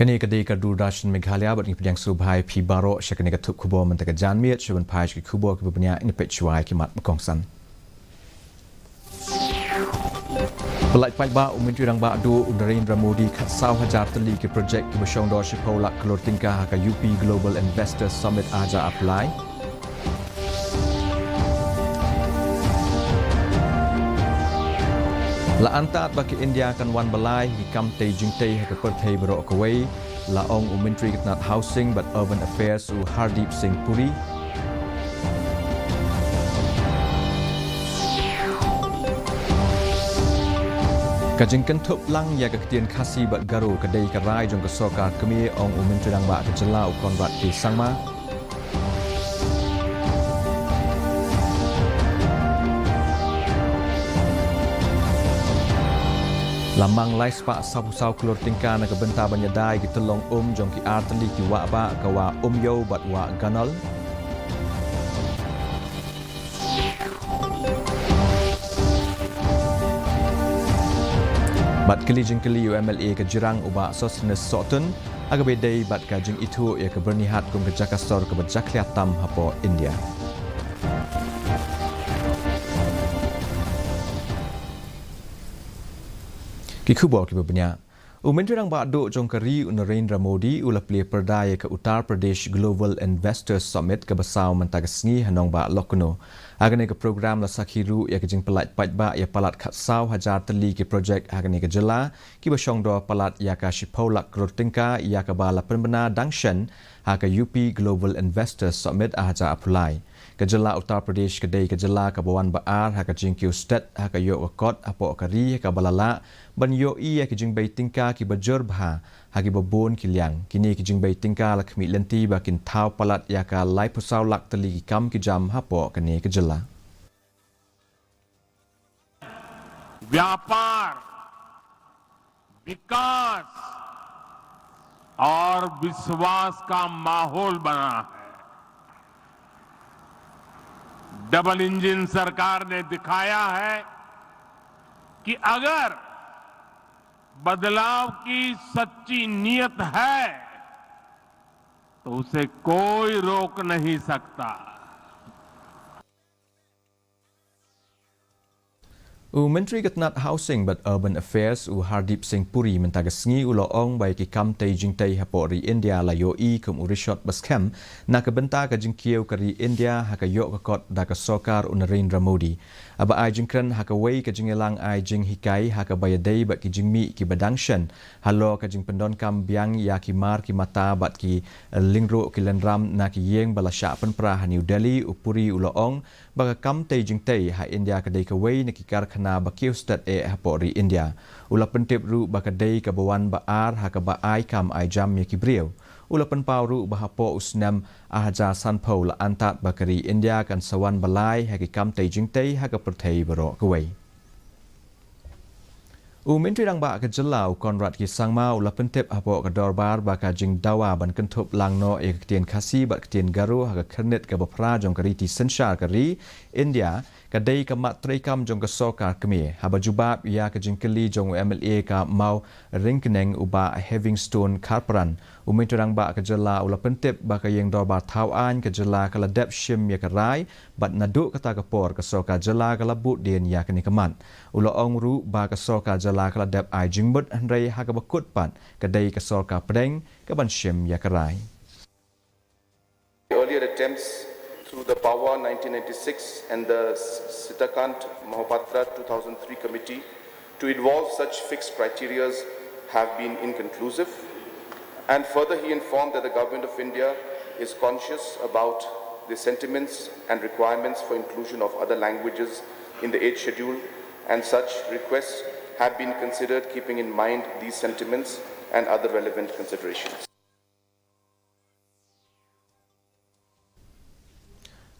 Kani kadai kadu Russian Meghalaya bat ngipidang subhai pi baro syakani katuk kubo mentaka janmiat syuban paj ki kubo ki bubnya ini pechuai ki mat bekongsan. Belait pai ba Menteri Rang Ba do Narendra Modi khatsau hajar tali ki projek ki besyong do shipolak kelor tingkah ka UP Global Investor Summit aja apply. La antat baki India kan wan balai hikam te jingte ha ka perthai baro kawai la ong Menteri Katnat Housing but Urban Affairs u Hardeep Singh Puri. Kajingkan tup lang ya keketian Khasi bat garu kedai kerai jong kesokar kemi ong Menteri Rang Ba kejela u konrat ki sangma. Lamang lai spak sapu-sau kelor tingkah na kebentar banyadai ki telong jong ki arteli ki wa ba kawa yo bat wa ganol. Bat keli jengkeli UMLA ke jirang uba sosnes sotun aga bedai bat kajing itu ia ke bernihat kum ke jakastor ke berjakliatam hapo India. Kikubo ki bubnya Menteri Rang Ba do jong kari Narendra Modi ula pli perdaya ke Uttar Pradesh Global Investor Summit ke besau mentagasngi hanong ba lokno agane ke program la sakhiru ya ke jing pelat pajba ya palat khatsau hajar teli ke projek agane ke jela ki besyong do palat ya ka shipolak krotingka ya ke bala penbena dangshan ha ke UP Global Investor Summit aja apply kejela Uttar Pradesh kedai kejela kabawan baar ha ka jingkiu state ha ka yo wakot apo kari ha ka balala ban yo i ya ki jing bai tingka ki bajur bha ha ki babon ki liang kini ki jing bai tingka la khmi lenti bakin thau palat ya ka lai pusau lak teli ki kam ki jam hapo kani kejela व्यापार विकास और विश्वास का माहौल बना है double engine सरकार ने दिखाया है कि अगर बदलाव की सच्ची नीयत है तो उसे कोई रोक नहीं सकता। Menteri Katnat Housing but Urban Affairs u Hardeep Singh Puri mentagasngi ulo ong bai ki kam te jingtai hapori India la yo i kum urishot baskem na kabenta ka jingkieu kari India ha ka yo kakot da ka sokar u Narendra Modi aba ai jingkran ha ka wei ka jingelang ai jing hikai ha ka bayadai bat ki jingmi ki badangshan halo ka jing pendon kam biang ya ki mar ki mata bat ki lingro ki lenram na ki yeng bala sha penpra ha New Delhi u Puri ulo ong ba ka kam te jingtai ha India ka dei ka wei na ki kar na bakiu stat e hapori India ula pentip ru bakadei kabawan baar ha ka ba ai kam ai jam ya kibriu ula penpau ru bahapo usnam ahaja sanpau la antat bakari India kan sawan balai ha ki kam te jingtei ha ka perthei baro kawai Menteri Rang Ba ke jelau konrat ki sangma ula pentip hapo ka dorbar baka jing dawa ban kentup langno e ketien Khasi bat ketien garu ha ka kernet ka bapra jong kariti sensyar kari India kadai ka mat treikam jong ka sokar kemi haba jubab ya ka jingkeli jong MLA ka mau ringkeneng uba Havingstone Karparan Menteri Rang Ba ka jela ula pentip baka yeng dorbar tauan ka jela kala dep shim ya ka rai bat naduk kata ka por ka sokar jela kala but den ya ka ni kamat ula ong ru ba ka sokar jela kala dep ai jingbut handrai ha ka bakut pat kadai ka sokar pedeng ka ban shim ya ka rai earlier attempts through the Pawa 1996 and the Sitakant Mahapatra 2003 committee to involve such fixed criteria have been inconclusive. And further, he informed that the Government of India is conscious about the sentiments and requirements for inclusion of other languages in the 8th schedule, and such requests have been considered keeping in mind these sentiments and other relevant considerations.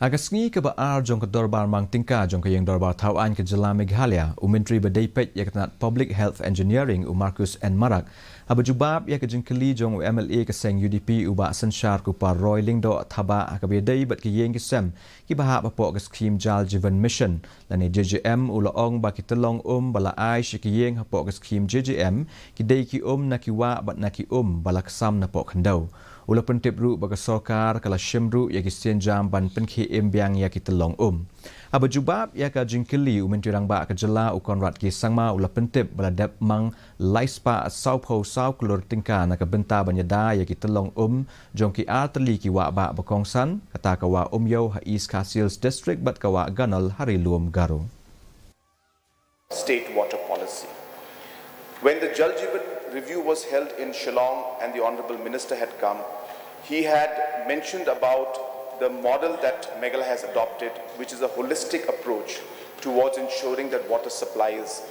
Agasngi ke baar jong ke dorbar mang tingka jong ke yang dorbar tauan ke jela Meghalaya Menteri Bedai Pet Yaknat Public Health Engineering Marcus N Marak Abajubab ya kejengkeli jong MLA keseng UDP ubak sensyar kupar Roy Lingdo thaba akabedai bat kiyeng kisem ki bahap apok ke skim jal jivan mission lani JJM ulaong baki telong bala ai kiyeng apok ke skim JJM ki dei ki na kiwa bat na ki bala kesam na pok kendau ula pentip ru baka sorkar kala shimru ya ki jam ban penki biang ya ki telong Abajubab ya ka jingkeli umentirang ba ka jela ukon rat ki sangma ula pentip bala dep mang laispa sau pho sau klor tingka na ka benta banyada ya ki telong jong ki arteli ki wa ba bakongsan kata ka wa yo ha East Khasi district bat ka wa ganal hari luom garo state water policy. When the Jal Jeevan review was held in Shillong and the Honourable Minister had come, he had mentioned about the model that Meghalaya has adopted, which is a holistic approach towards ensuring that water supply is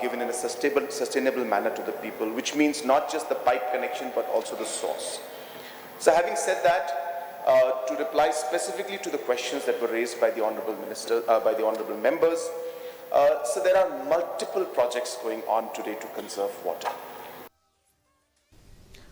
given in a sustainable manner to the people, which means not just the pipe connection but also the source. So having said that, to reply specifically to the questions that were raised by the Honourable Minister, by the Honourable members, so there are multiple projects going on today to conserve water.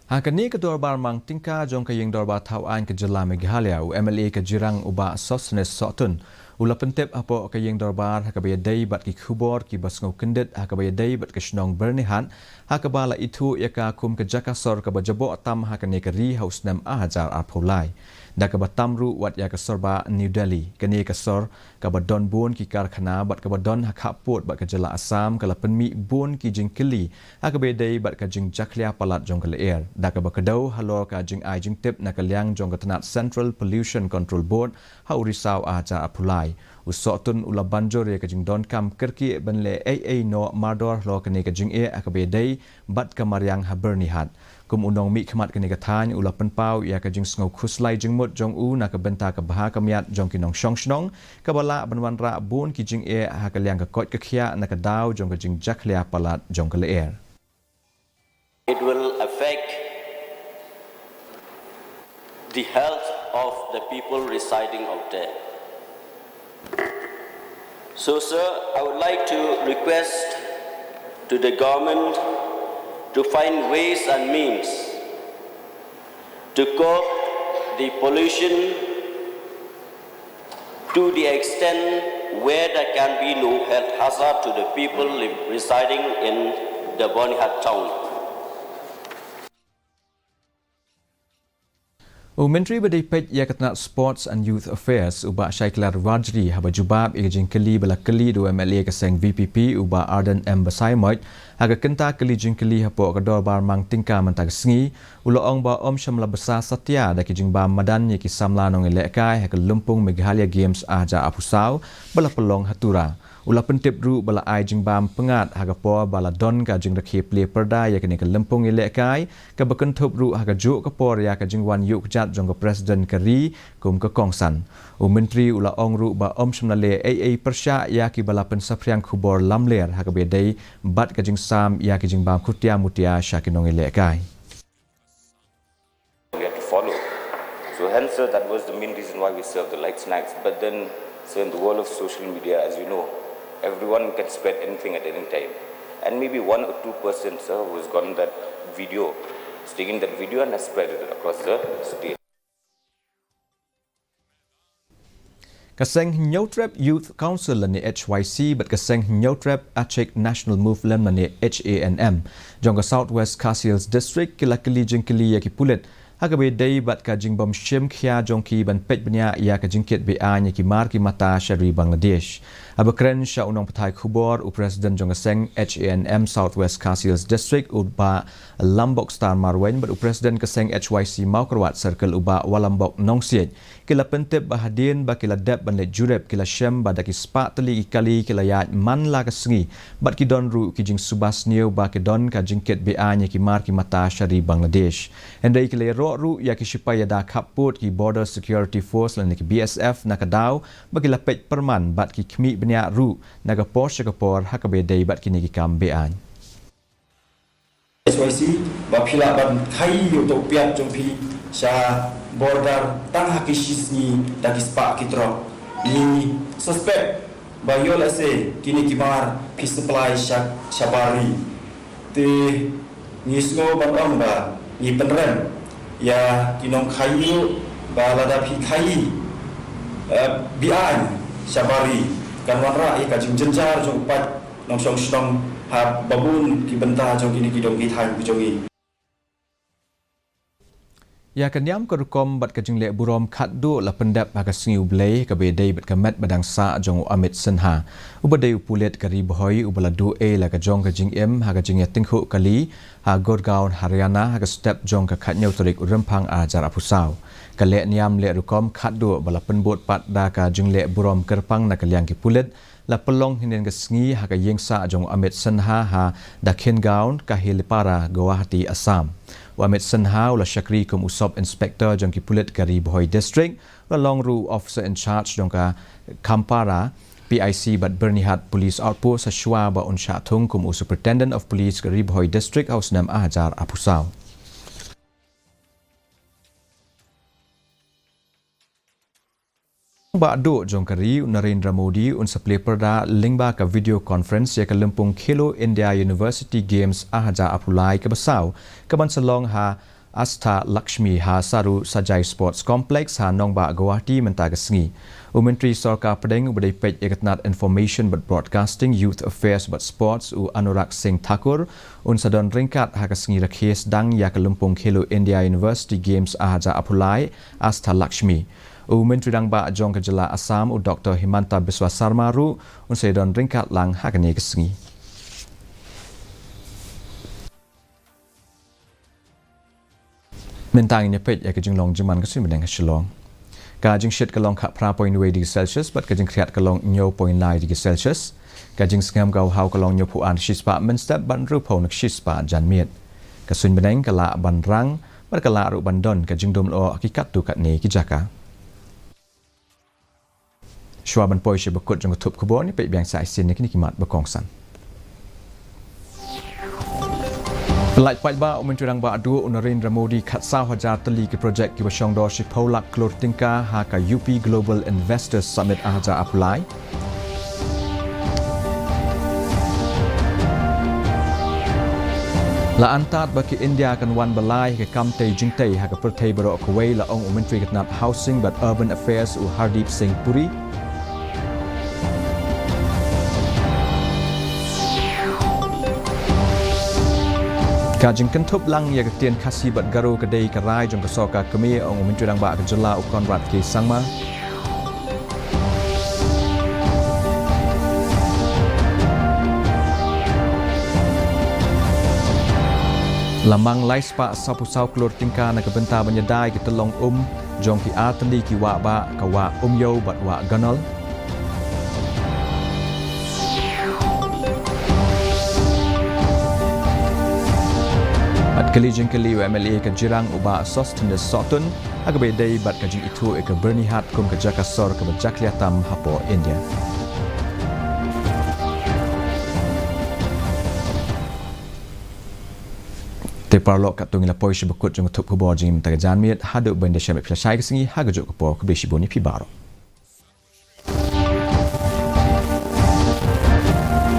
Hakani ke dorbar mang tingka jong kayeng dorbar tauan ke jela Meghalaya u MLA ke jirang uba sosnes sotun ula pentep apo kayeng dorbar hakabaya dei bat ki khubor ki basngau kendet hakabaya dei bat ke shnong bernihan hakabala itu yaka kum ke jakasor ke bajabo tam hakane ke ri haus nam ahajar apolai dakaba tamru wat ya ke sorba New Delhi kani ke sor ka badon bun ki karkhana bat ka badon hakapot bat ke jela Assam kala penmi bun ki jingkeli hakabaya dei bat ka jing jaklia palat jong ke air dakaba kedau halor ka jing ai jing tip na kaliang jong ke tanat Central Pollution Control Board ha urisau ahajar apolai usotun ula banjor ya ke jing don kam kerki benle AA no mardor lo kani ke jing e akabaya dei bat ka mariang habernihat kum unong mi khmat kani ka than ula penpau ya ka jing sngo khuslai jing mut jong u na ka benta ka baha kamiat jong kinong shongshnong ka bala banwan ra bun ki jing e ha ka liang ka kot ka khia na ka daw jong ka jing jaklia palat jong ka le air. It will affect the health of the people residing out there. So sir, I would like to request to the government to find ways and means to curb the pollution to the extent where there can be no health hazard to the people residing in the Bonihat town. Menteri Berdipet Yakatnat Sports and Youth Affairs ubak Syaiklar Rajri habajubab igajing keli bala keli do MLA keseng VPP ubak Arden M Basaimoit haga kenta keli jingkeli hapo kador bar mang tingka mentag sengi uloong ba syamla besar satya da kijing ba madan yaki samla nong elekai haga lumpung Meghalaya Games ahja apusau bala pelong hatura ula pentip ru bala ai jing bam pengat haga po bala don ka jing rakhe play perda ya kene ke lempung elekai ka bekentup ru haga juk ke por ya ka jing wan yuk jat jong ke presiden keri kum ke kongsan menteri ula ong ru ba syamla AA persya ya ki bala pensapriang khubor lamler haga bedai bat ka jing sam ya ki jing bam kutia mutia syakinong elekai. We have to follow. So hence that was the main reason why we serve the light snacks. But then so in the world of social media, as you know, everyone can spread anything at any time. And maybe 1 or 2 persons who has gotten that video, has taken that video and has spread it across the state. Kaseng Nyotrep Youth Council ni HYC but kaseng Nyotrep Achek National Movement ni HANM. Jongga Southwest Khasi District kilakili jengkili yaki pulit. Hagabe day bat ka jing bom shim khia jongki ban pet bnya ya ka jingket ba nya ki mar ki mata shari Bangladesh. Abakren sha unong patai khubor u president jongaseng HANM Southwest Khasi District uba Lambok Star Marwen but u president kaseng HYC Maukarwat Circle uba Walambok Nongsiet. Kila pentep bahadin ba kila dep ban le jurep kila shem ba daki spa teli kali kila ya man la ka sengi bat ki don ru ki jing subas new ba ki don ka jingket ba nya ki mar ki mata shari Bangladesh. Endai kila ru ya ki shipaya da kaput ki border security force lan ki BSF nakadaw bagi lapet perman bat ki khmi bnya ru naga porsche ka por hakabe dei bat ki ni ki kam bean SYC ba phila ban khai yo to piat jompi sha border tang hakishis ni da ki spa ki tro ni suspect ba yo la se kini ki mar pi supply shabari te ni sngo ban om ba ni penrem ya kinong kayu ba lada pi kai bian syabari kan wanra ka jing jenjar jong pat nong song song ha babun ki benta jong kini kidong ki than jongi Ya kenyam kerukom bat kajing lek burom khatdu la pendap ha kasingi ublei ka bedai bat kamet badang sa jong amit senha ubadai upulet kari bohoi ubaladu e la kajong kajing em ha kajing yatinghu kali ha Gurgaon Haryana ha ka step jong ka khatnyau tarik urempang ajar apusau kalek niam lek rukom khatdu bala penbot pat da ka jing lek burom kerpang na kaliang ki pulet la pelong hinen kasingi ha ka yengsa jong amit senha ha dakhin gaon ka hilipara Guwahati Assam Wamit Senha ula Syakri kum usop inspektor jong ki pulit kari Bohoi district la longru officer in charge jong ka Kampara PIC bat Bernihat Police Outpost sa Shua ba unsha thung kum superintendent of police kari Bohoi district haus nam ajar apusau Ba do jong kari Narendra Modi un saple perda lingba ka video conference ya ka lempung Khelo India University Games ahaja apulai ke besau ke bansalong ha Astha Lakshmi ha Saru Sajai Sports Complex ha Nongba Guwahati mentah kesngi Menteri Sarkar Pedeng ubadai pej ekatnat information but broadcasting youth affairs but sports u Anurag Singh Thakur un sadon ringkat ha kesngi rakhes dang ya ka lempung Khelo India University Games ahaja apulai Astha Lakshmi Menteri Dang Ba Jong Kejala Assam Dr. Himanta Biswa Sarmaru unsai don ringkat lang hakani kesengi. Mentang ini pet ya kejing long jaman kesin bedeng Shillong. Kajing shit kalong kha pra point way degree Celsius but kajing kriat kalong nyo point lai degree Celsius. Kajing sengam kau hau kalong nyo puan shispa menstep ban rupau nak shispa jan miet. Kesun bedeng kala ban rang berkala ru bandon kajing dom lo hakikat tu kat ni kijaka. Shua ban poi she bekut jong tup kubor ni pek biang sai sin ni kini kimat bekongsan. Pelait pai ba Menteri Dang Ba adu Narendra Modi khatsau hajar tali ke projek ki basong do shi Paulak Klor Tingka ha ka UP Global Investors Summit ahaja apply. La antat baki India kan wan balai ke kamte jingte ha ka pertai baro kwei la ong Menteri Katnat Housing but Urban Affairs u Hardip Singh Puri Kajing kentup lang ya ketian Khasi bat garu kedai kerai jong kesoka kemi ong Menteri Dang Ba kejela ukon rat ke sangma Lamang lais pa sapusau Klor Tingka na kebenta menyedai ke telong jong ki atli ki wa ba ka wa yo bat wa ganol Kali jengkali UMLA ke jirang uba sostendes sotun agabe dai bat kajing itu ke Bernihat kum ke Jakasor ke Jakliatam hapo India. Te parlok kat tungila poi bekut jeng tup kubor jeng mentagajan miet hadu benda syamit plasai kesengi hagajuk kepo kebesi boni pibaro.